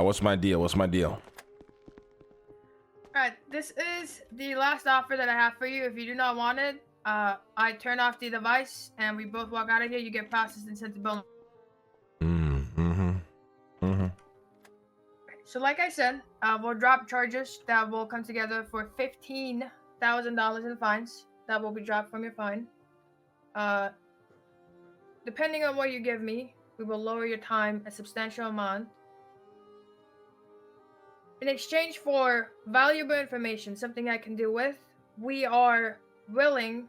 What's my deal? What's my deal? Alright, this is the last offer that I have for you. If you do not want it, I turn off the device and we both walk out of here. You get processed and sent to Bill. So like I said, we'll drop charges that will come together for $15,000 in fines that will be dropped from your fine. Depending on what you give me, we will lower your time a substantial amount. In exchange for valuable information, something I can deal with, we are willing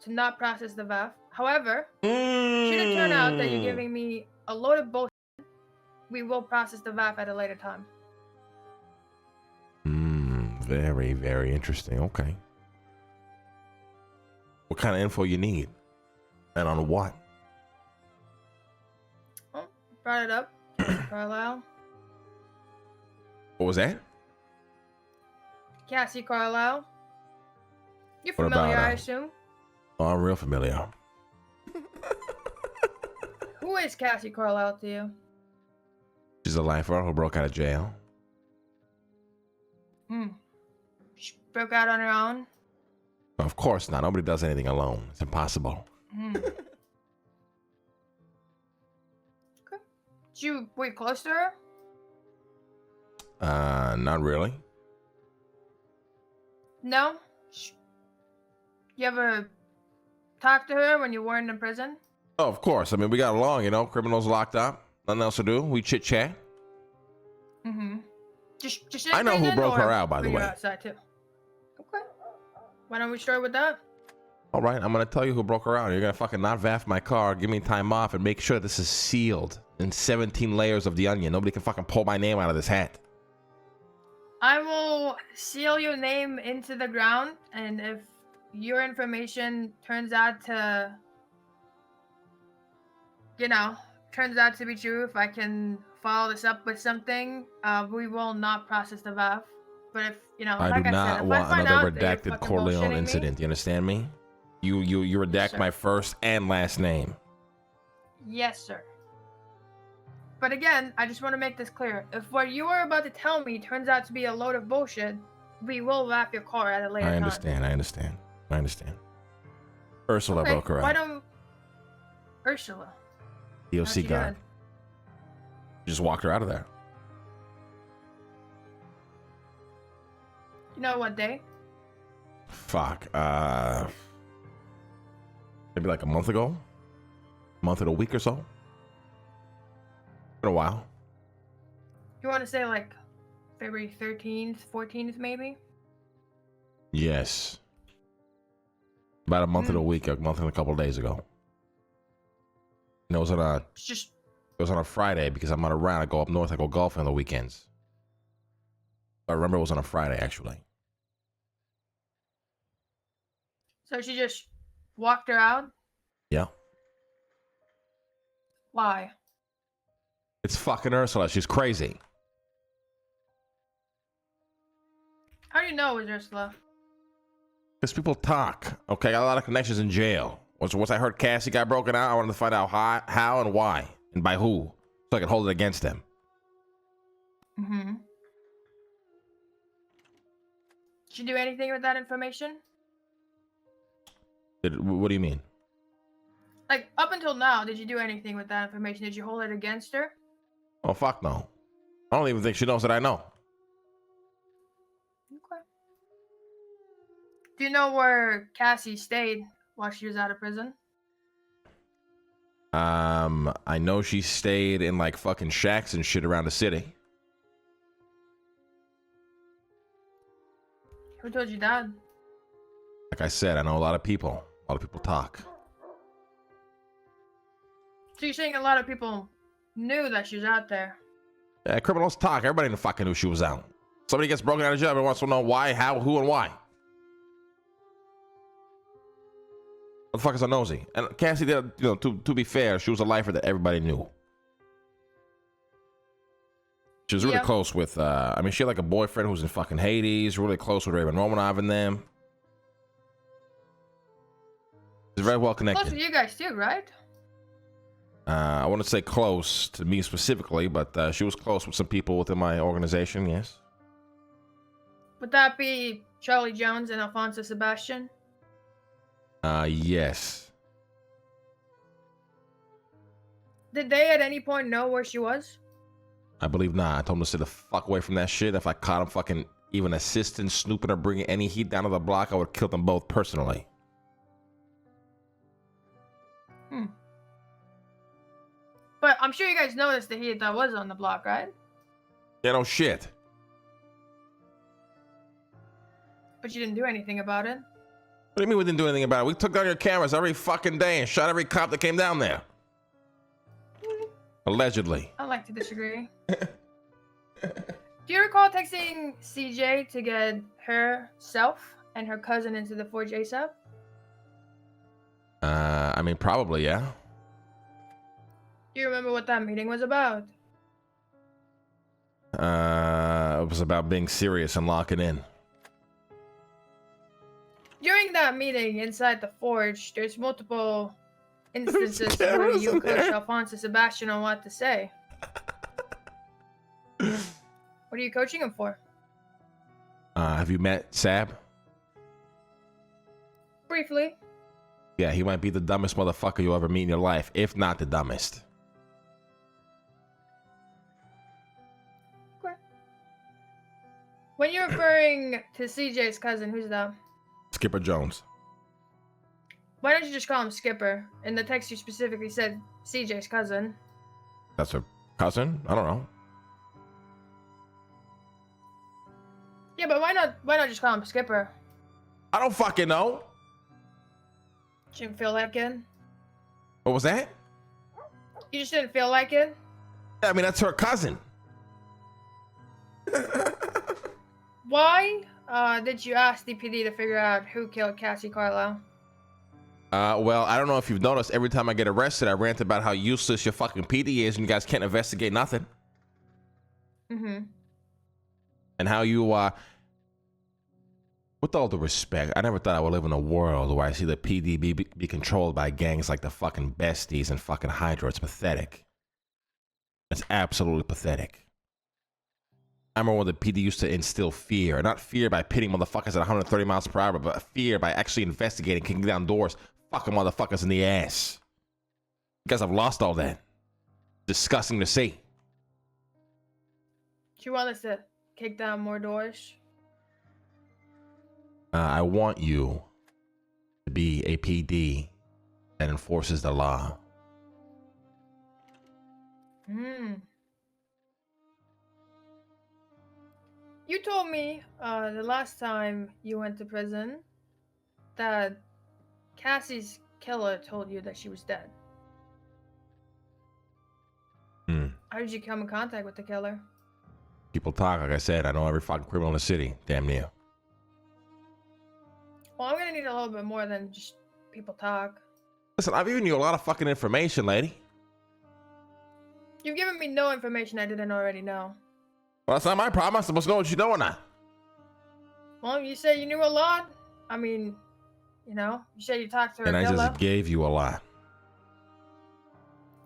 to not process the VAF. However, should it turn out that you're giving me a load of bullshit, we will process the VAF at a later time. Very, very interesting. Okay. What kind of info you need? And on what? Oh, brought it up. Carlisle. What was that? Cassie Carlisle. You're What familiar, about, I assume? Oh, I'm real familiar. Who is Cassie Carlisle to you? She's a lifer who broke out of jail. She broke out on her own? Of course not. Nobody does anything alone. It's impossible. Okay. Did you wait close to her? Not really. No? You ever talk to her when you weren't in prison? Oh, of course. I mean, we got along, you know. Criminals locked up. Nothing else to do. We chit-chat. Just I know who broke her out, by the way. Outside too? Okay. Why don't we start with that? All right, I'm going to tell you who broke her out. You're going to fucking not VAF my car, give me time off, and make sure this is sealed in 17 layers of the onion. Nobody can fucking pull my name out of this hat. I will seal your name into the ground, and if your information turns out to, turns out to be true, if I can follow this up with something, we will not process the VAF. But if, I do not want another redacted Corleone incident. You understand me? You redact my first and last name. Yes, sir. But again, I just want to make this clear. If what you are about to tell me turns out to be a load of bullshit, we will wrap your car at a later time. I understand. Ursula broke her out. Why don't... Ursula? DOC guard. Just walked her out of there. You know what day? Fuck. Maybe like a month ago? Month and a week or so? Been a while. You want to say like February 13th, 14th maybe? Yes. About a month and a week, a month and a couple of days ago. And it was on a Friday because I'm not around. I go up north, I go golfing on the weekends. I remember it was on a Friday actually. So she just walked her out? Yeah. Why? It's fucking Ursula. She's crazy. How do you know it was Ursula? Because people talk. Okay, I got a lot of connections in jail. Once I heard Cassie got broken out, I wanted to find out how and why and by who, so I could hold it against them. Did you do anything with that information? What do you mean? Like, up until now, did you do anything with that information? Did you hold it against her? Oh, fuck no. I don't even think she knows that I know. Okay. Do you know where Cassie stayed while she was out of prison? I know she stayed in like fucking shacks and shit around the city. Who told you that? Like I said, I know a lot of people. A lot of people talk. So you're saying a lot of people knew that she was out there? Yeah, criminals talk. Everybody fucking knew she was out. Somebody gets broken out of jail, everyone wants to know why, how, who, and why. Motherfuckers are nosy. And Cassie did, to be fair, she was a lifer that everybody knew. She was really close with, she had like a boyfriend who was in fucking Hades, really close with Raymond Romanov and them. She's very well connected. Close with you guys too, right? I want to say close to me specifically, but she was close with some people within my organization, yes. Would that be Charlie Jones and Alfonso Sebastian? Yes. Did they at any point know where she was? I believe not. I told him to stay the fuck away from that shit. If I caught him fucking even assisting, snooping, or bringing any heat down to the block, I would kill them both personally. But I'm sure you guys noticed the heat that was on the block, right? Yeah, no shit. But you didn't do anything about it. What do you mean we didn't do anything about it? We took down your cameras every fucking day and shot every cop that came down there. Allegedly. I like to disagree. Do you recall texting CJ to get herself and her cousin into the Forge ASAP? I mean, probably, yeah. Do you remember what that meeting was about? It was about being serious and locking in. During that meeting inside the Forge, there's multiple instances where you coach Alfonso Sebastian on what to say. What are you coaching him for? Have you met Sab? Briefly. Yeah, he might be the dumbest motherfucker you'll ever meet in your life, if not the dumbest. Okay. When you're referring to CJ's cousin, who's that? Skipper Jones. Why don't you just call him Skipper? In the text you specifically said CJ's cousin. That's her cousin? I don't know. Yeah, but why not just call him Skipper? I don't fucking know. Didn't feel like it? What was that? You just didn't feel like it? I mean, that's her cousin. Why did you ask DPD to figure out who killed Cassie Carlisle? Well, I don't know if you've noticed, every time I get arrested, I rant about how useless your fucking PD is and you guys can't investigate nothing. Mm-hmm. And how you, with all the respect, I never thought I would live in a world where I see the PD be controlled by gangs like the fucking Besties and fucking Hydra. It's pathetic. It's absolutely pathetic. I remember when the PD used to instill fear. Not fear by pitting motherfuckers at 130 miles per hour, but fear by actually investigating, kicking down doors, fucking motherfuckers in the ass. You guys have lost all that. Disgusting to see. Do you want us to kick down more doors? I want you to be a PD that enforces the law. You told me the last time you went to prison that Cassie's killer told you that she was dead. How did you come in contact with the killer? People talk, like I said. I know every fucking criminal in the city, damn near. Well, I'm gonna need a little bit more than just people talk. Listen, I've given you a lot of fucking information, lady. You've given me no information I didn't already know. Well, that's not my problem. I'm supposed to know what you know or not. Well, you said you knew a lot. I mean, you know, you said you talked to her And I killer. just gave you a lot.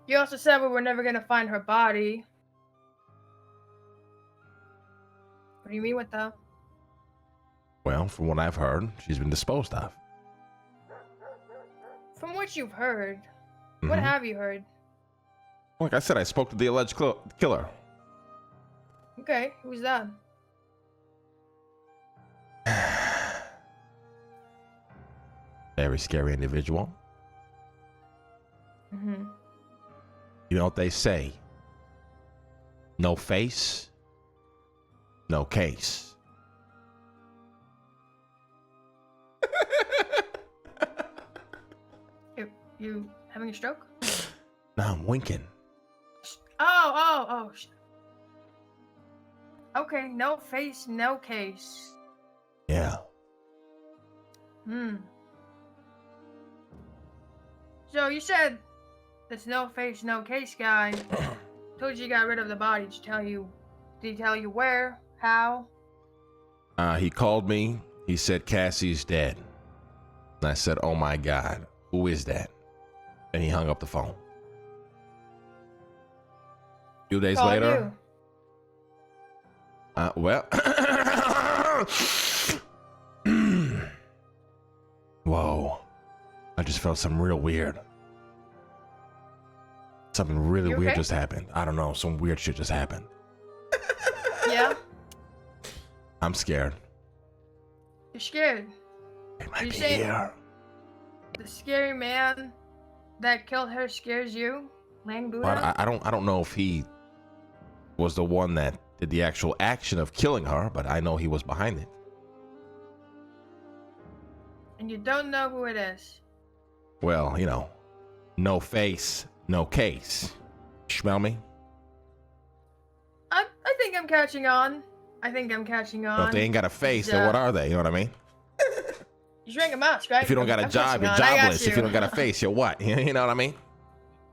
You also said we were never gonna find her body. What do you mean with that? Well, from what I've heard, she's been disposed of. From what you've heard, what have you heard? Like I said, I spoke to the alleged killer. Okay, who's that? Very scary individual. You know what they say? No face, no case. You having a stroke? No, I'm winking. Oh. Okay, no face, no case. Yeah. So you said this no face, no case guy told you got rid of the body. Did he tell you where? How? He called me. He said Cassie's dead. And I said, oh my God, who is that? And he hung up the phone. few days Call later. Well. Whoa. I just felt something real weird. Something really You weird okay? just happened. I don't know. Some weird shit just happened. Yeah? I'm scared. You're scared. It might You be say- here. The scary man that killed her scares you? Lang Buddha? But I don't know if he was the one that did the actual action of killing her, but I know he was behind it. And you don't know who it is. Well, you know, no face, no case. Smell me? I think I'm catching on. Well, if they ain't got a face, then what are they? You know what I mean? You're wearing a mask, right? If you don't got a I'm job, catching you're on. I got jobless. If you don't got a face, you're what? You know what I mean?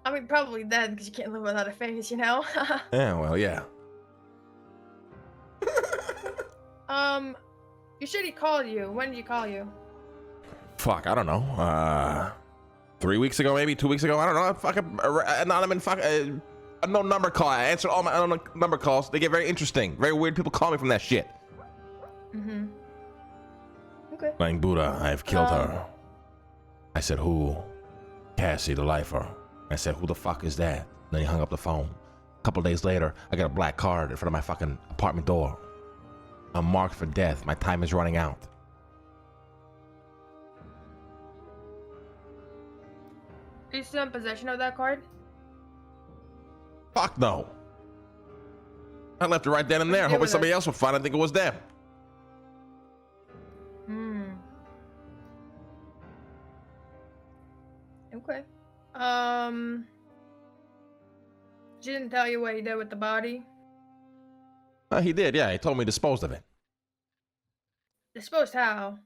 I mean, probably dead because you can't live without a face, you know? Yeah, well, yeah. You said he called you. When did he call you? Fuck, I don't know. 3 weeks ago, maybe 2 weeks ago. I don't know. Fucking anonymous, a no number call. I answered all my unknown number calls. They get very interesting. Very weird people call me from that shit. Mm-hmm. Okay. Lang Buddha, I have killed her. I said, who? Cassie, the lifer. I said, who the fuck is that? Then he hung up the phone. A couple days later, I got a black card in front of my fucking apartment door. I'm marked for death. My time is running out. Are you still in possession of that card? Fuck no. I left it right then and there, What'd you do hoping with somebody it? else would find it and think it was them. Okay. She didn't tell you what he did with the body? He did, yeah. He told me disposed of it. Disposed how?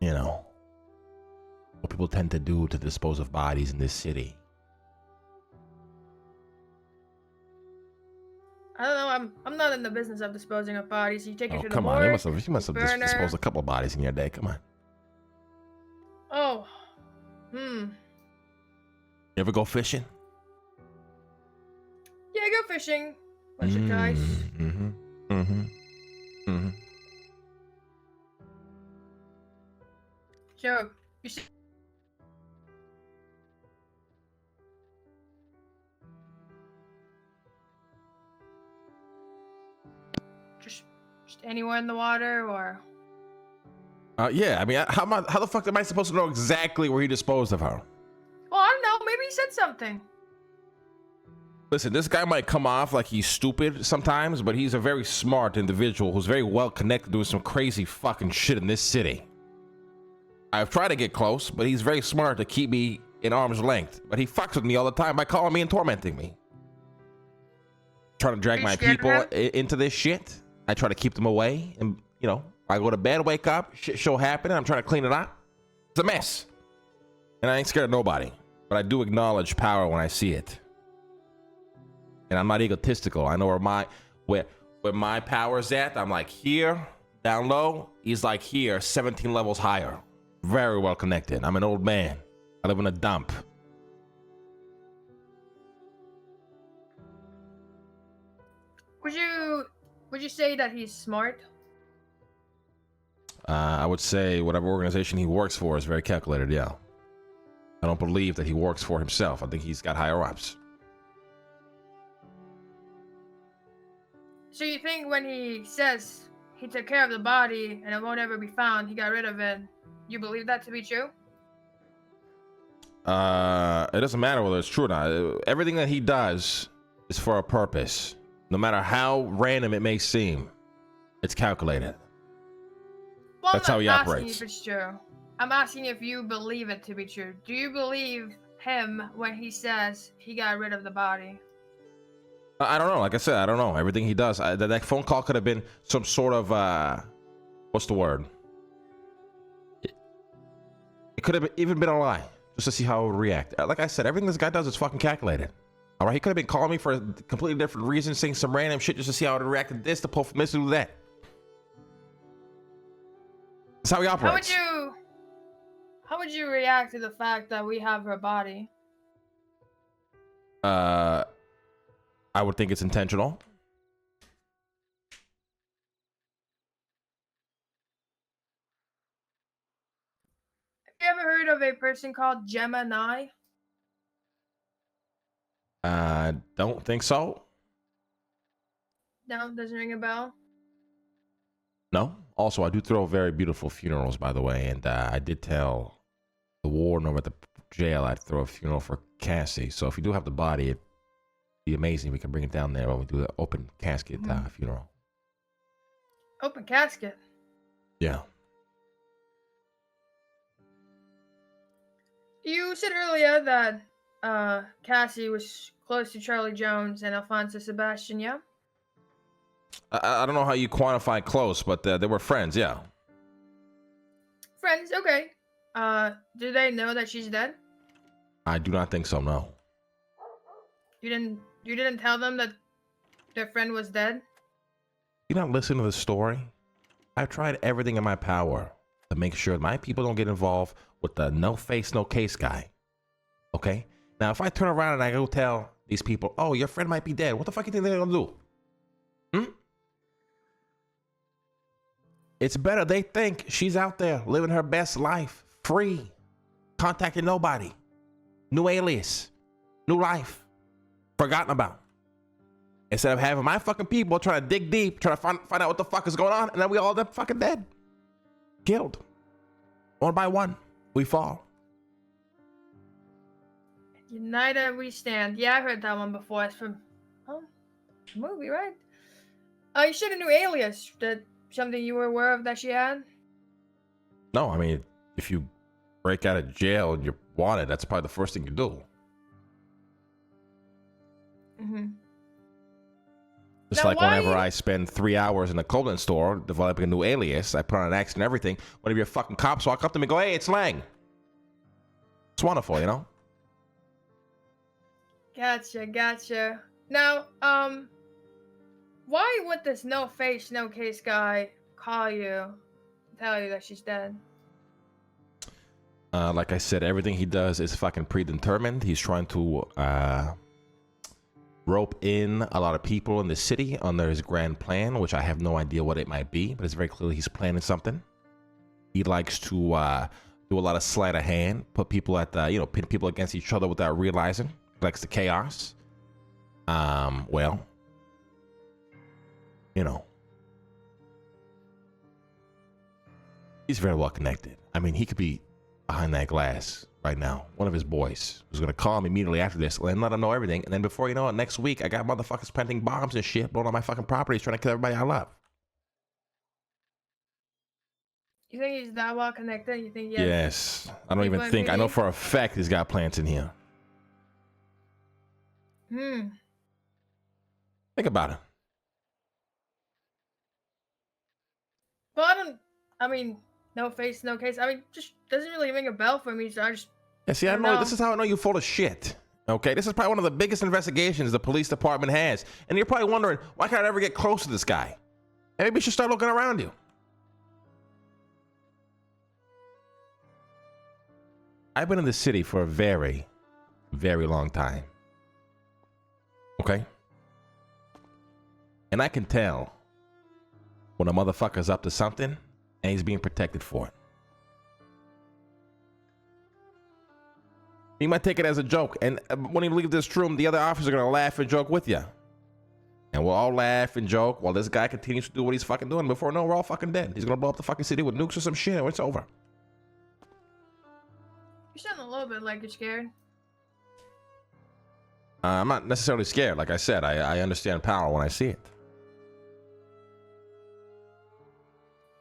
You know, what people tend to do to dispose of bodies in this city. I don't know. I'm not in the business of disposing of bodies. You take it Oh, to the come on. morgue. You must have burner. disposed a couple of bodies in your day. Come on. Oh. You ever go fishing? Yeah, go fishing. Once or twice. Joe, you see. Just anywhere in the water, or Yeah, I mean, how the fuck am I supposed to know exactly where he disposed of her? well, I don't know. Maybe he said something. Listen, this guy might come off like he's stupid sometimes, but he's a very smart individual who's very well connected, doing some crazy fucking shit in this city. I've tried to get close, but he's very smart to keep me in arm's length. But he fucks with me all the time by calling me and tormenting me. Trying to drag my people into this shit. I try to keep them away, and you know, I go to bed, wake up, shit show happen, and I'm trying to clean it up. It's a mess. And I ain't scared of nobody, but I do acknowledge power when I see it. And I'm not egotistical. I know where my power's at. I'm like here, down low. He's like here, 17 levels higher. Very well connected. I'm an old man. I live in a dump. Would you say that he's smart? I would say whatever organization he works for is very calculated, yeah. I don't believe that he works for himself. I think he's got higher ups. So you think when he says he took care of the body and it won't ever be found, he got rid of it, you believe that to be true? It doesn't matter whether it's true or not. Everything that he does is for a purpose. No matter how random it may seem, it's calculated. Well, That's how he I'm not asking operates. if it's true. I'm asking if you believe it to be true. Do you believe him when he says he got rid of the body? I don't know. Like I said, I don't know. Everything he does. That phone call could have been some sort of, what's the word? It could have even been a lie, just to see how it would react. Like I said, everything this guy does is fucking calculated. All right, he could have been calling me for a completely different reason, saying some random shit just to see how it would react to this, to pull from this, to do that. That's how he operates. How would you react to the fact that we have her body? I would think it's intentional. Have you ever heard of a person called Gemini? Don't think so. No, doesn't ring a bell. No. Also, I do throw very beautiful funerals, by the way, and I did tell the warden over at the jail I'd throw a funeral for Cassie. So if you do have the body, it'd be amazing. We can bring it down there when we do the open casket funeral. Open casket. Yeah. You said earlier that Cassie was close to Charlie Jones and Alfonso Sebastian, yeah? I don't know how you quantify close, but they were friends, yeah. Friends, okay. Do they know that she's dead? I do not think so, no. You didn't tell them that their friend was dead? You not listen to the story? I've tried everything in my power to make sure my people don't get involved with the no face, no case guy. Okay? Now, if I turn around and I go tell these people, oh, your friend might be dead, what the fuck you think they're gonna do? It's better they think she's out there living her best life, free, contacting nobody, new alias, new life, forgotten about. Instead of having my fucking people trying to dig deep, trying to find out what the fuck is going on, and then we all them fucking dead. Killed. One by one, we fall. United we stand. Yeah, I heard that one before. It's from a movie, right? You should have knew alias. That something you were aware of that she had? No, I mean, if you break out of jail and you're wanted, that's probably the first thing you do. Mm-hmm. Just now, like whenever I spend 3 hours in a clothing store developing a new alias, I put on an accent and everything. One of your fucking cops walk up to me and go, hey, it's Lang. It's wonderful, you know? Gotcha. Now, why would this no face, no case guy call you, tell you that she's dead? Like I said, everything he does is fucking predetermined. He's trying to rope in a lot of people in the city under his grand plan, which I have no idea what it might be, but it's very clear he's planning something. He likes to do a lot of sleight of hand, put people at the, pin people against each other without realizing. He likes the chaos. Well, he's very well connected. I mean, he could be behind that glass right now. One of his boys was going to call him immediately after this and let him know everything. And then before you know it, next week, I got motherfuckers planting bombs and shit, blowing on my fucking properties, trying to kill everybody I love. You think he's that well connected? You think Yes. I don't even think. I know for a fact he's got plants in here. Think about it. Well, no face, no case. Just doesn't really ring a bell for me, so I just... Yeah, see, I know. This is how I know you're full of shit. Okay, this is probably one of the biggest investigations the police department has. And you're probably wondering, why can't I ever get close to this guy? And maybe you should start looking around you. I've been in the city for a very, very long time. Okay? And I can tell when a motherfucker's up to something and he's being protected for it. You might take it as a joke, and when you leave this room, the other officers are gonna laugh and joke with you. And we'll all laugh and joke while this guy continues to do what he's fucking doing. Before no, we're all fucking dead. He's gonna blow up the fucking city with nukes or some shit, and it's over. You sound a little bit like you're scared. I'm not necessarily scared. Like I said, I understand power when I see it.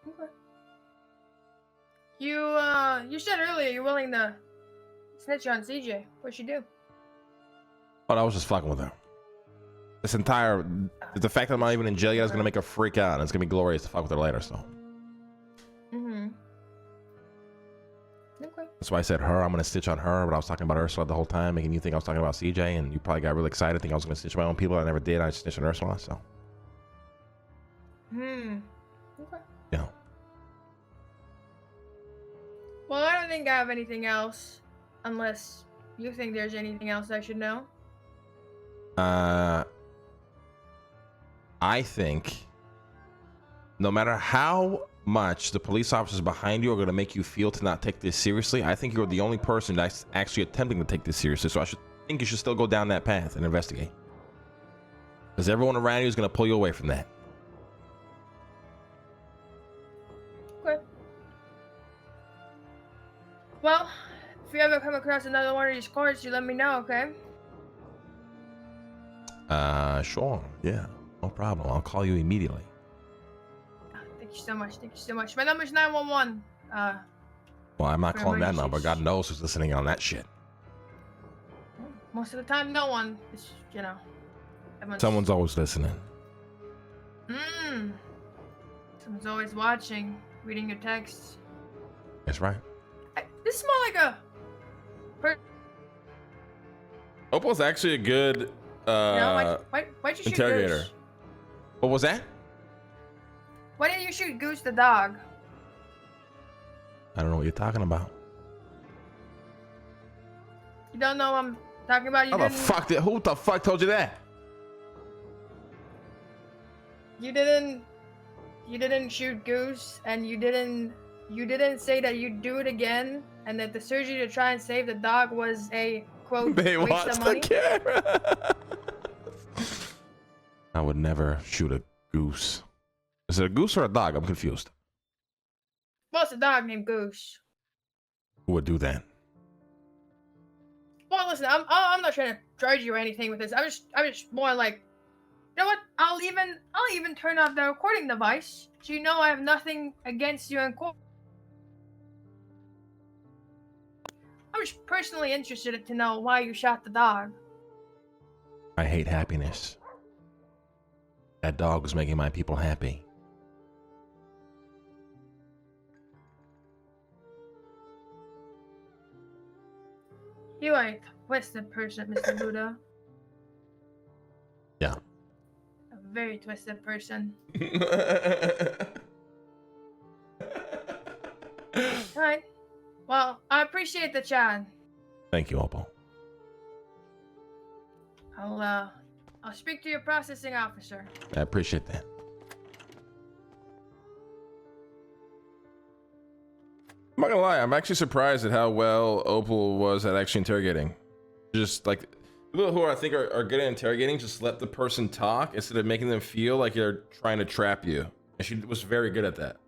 Okay. You said earlier you're willing to snitch on CJ. What'd she do? Oh, I was just fucking with her. The fact that I'm not even in jail yet is gonna make her freak out, and it's gonna be glorious to fuck with her later. So. Okay. That's why I said her. I'm gonna stitch on her, but I was talking about Ursula the whole time, making you think I was talking about CJ, and you probably got really excited, thinking I was gonna stitch my own people. I never did. I stitched on Ursula. So. Okay. Yeah. Well, I don't think I have anything else, unless you think there's anything else I should know. I think no matter how much the police officers behind you are going to make you feel to not take this seriously, I think you're the only person that's actually attempting to take this seriously. So I think you should still go down that path and investigate. Because everyone around you is going to pull you away from that. Okay. Well, if you ever come across another one of these cards, you let me know, okay? Sure. Yeah, no problem. I'll call you immediately. Thank you so much. Thank you so much. My number's 911. Well, I'm not calling that number. emergencies. God knows who's listening on that shit. Most of the time, no one. It's, you know. Someone's always listening. Someone's always watching, reading your texts. That's right. This is more like a... Opal's actually a good why'd you shoot interrogator. Goose? What was that? Why didn't you shoot Goose the dog? I don't know what you're talking about. You don't know what I'm talking about? Who the fuck told you that? You didn't shoot Goose, and you didn't say that you'd do it again, and that the surgery to try and save the dog was a quote They waste watch of the money. camera. I would never shoot a goose. Is it a goose or a dog? I'm confused. Well, it's a dog named Goose. Who would do that? Well, listen, I'm not trying to charge you or anything with this. I'm just more like, you know what? I'll even turn off the recording device, so you know I have nothing against you in court. I'm just personally interested to know why you shot the dog. I hate happiness. That dog was making my people happy. You are a twisted person, Mr. Buddha. Yeah. A very twisted person. Alright. Well, I appreciate the chat. Thank you, Opal. I'll speak to your processing officer. I appreciate that. I'm not gonna lie, I'm actually surprised at how well Opal was at actually interrogating. Just like people who I think are good at interrogating, just let the person talk instead of making them feel like you're trying to trap you. And she was very good at that.